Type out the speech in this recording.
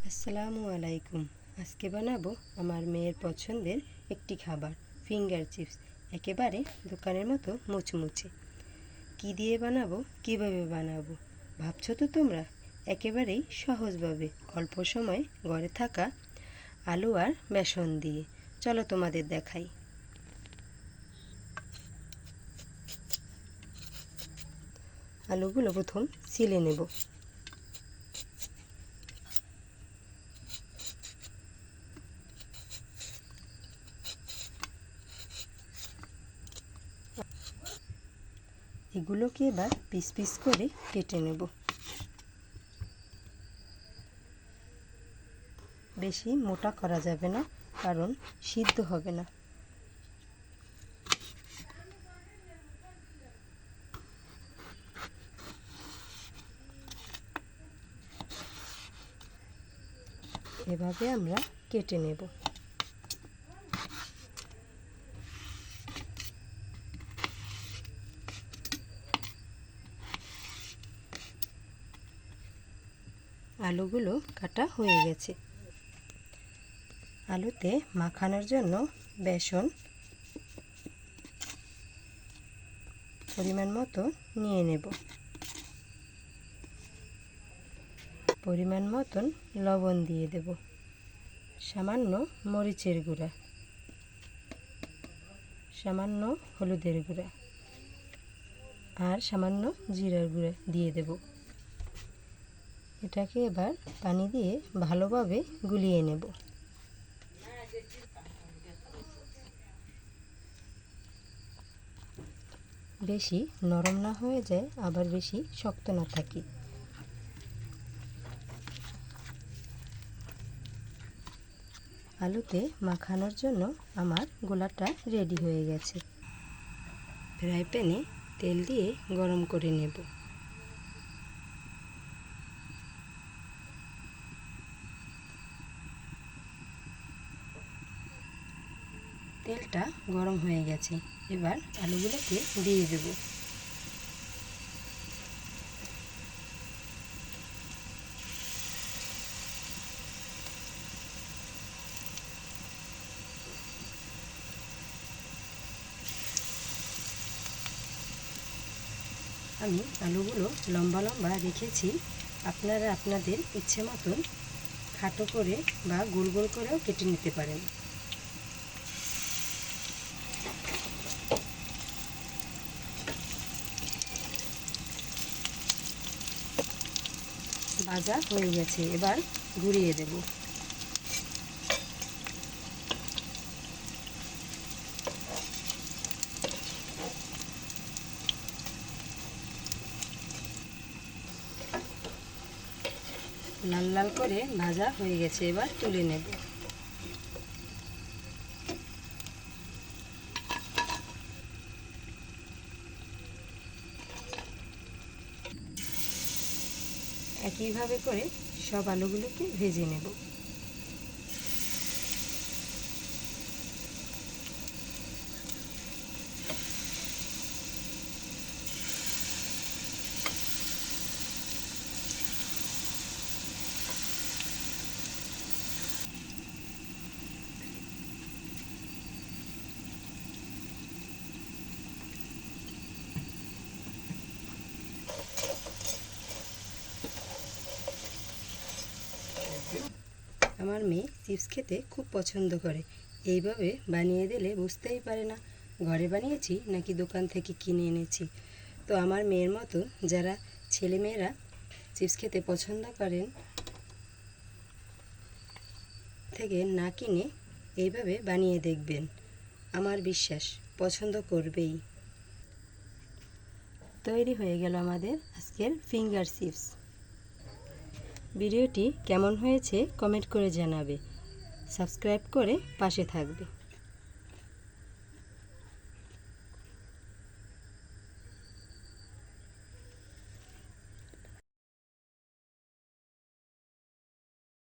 আসসালামু আলাইকুম। আজকে বানাবো আমার মেয়ের পছন্দের একটি খাবার, ফিঙ্গার চিপস। একেবারে দোকানের মতো মুচমুচে। কি দিয়ে বানাবো, কিভাবে বানাবো ভাবছো তো তোমরা? একেবারেই সহজভাবে, অল্প সময় ঘরে থাকা আলু আর বেসন দিয়ে। চলো তোমাদের দেখাই। আলুগুলো প্রথম ছিলে নেব। এগুলোকে এবার পিস পিস করে কেটে নেব। বেশি মোটা করা যাবে না, কারণ সিদ্ধ হবে না। এভাবে আমরা কেটে নেব। আলুগুলো কাটা হয়ে গেছে। আলুতে মাখানোর জন্য বেসন পরিমাণ মতো নিয়ে নেব। পরিমাণ মতন লবণ দিয়ে দেব। সামান্য মরিচের গুঁড়া, সামান্য হলুদের গুঁড়া আর সামান্য জিরার গুঁড়া দিয়ে দেব। এটাকে এবার পানি দিয়ে ভালোভাবে গুলিয়ে নেব। বেশি নরম না হয়ে যায়, আবার বেশি শক্ত না থাকে। আলুতে মাখানোর জন্য আমার গোলাটা রেডি হয়ে গেছে। ফ্রাই প্যানে তেল দিয়ে গরম করে নেব। তেলটা গরম হয়ে গেছে, এবার আলুগুলোকে দিয়ে দেব। আমি আলুগুলো লম্বা লম্বা রেখেছি। আপনারা আপনাদের ইচ্ছে মতন খাটো করে বা গোল গোল করেও কেটে নিতে পারেন। ভাজা হয়ে গেছে, এবার ঘুরিয়ে দেব। লাল লাল করে ভাজা হয়ে গেছে, এবার তুলে নেব। একইভাবে করে সব আলুগুলোকে ভেজে নেব। আমার মেয়ে চিপস খেতে খুব পছন্দ করে। এইভাবে বানিয়ে দিলে বুঝতেই পারে না ঘরে বানিয়েছি নাকি দোকান থেকে কিনে এনেছি। তো আমার মেয়ের মতো যারা ছেলেমেয়েরা চিপস খেতে পছন্দ করেন, থেকে না কিনে এইভাবে বানিয়ে দেখবেন। আমার বিশ্বাস পছন্দ করবেই। তৈরি হয়ে গেল আমাদের আজকের ফিঙ্গার চিপস। ভিডিওটি কেমন হয়েছে কমেন্ট করে জানাবে। সাবস্ক্রাইব করে পাশে থাকবে।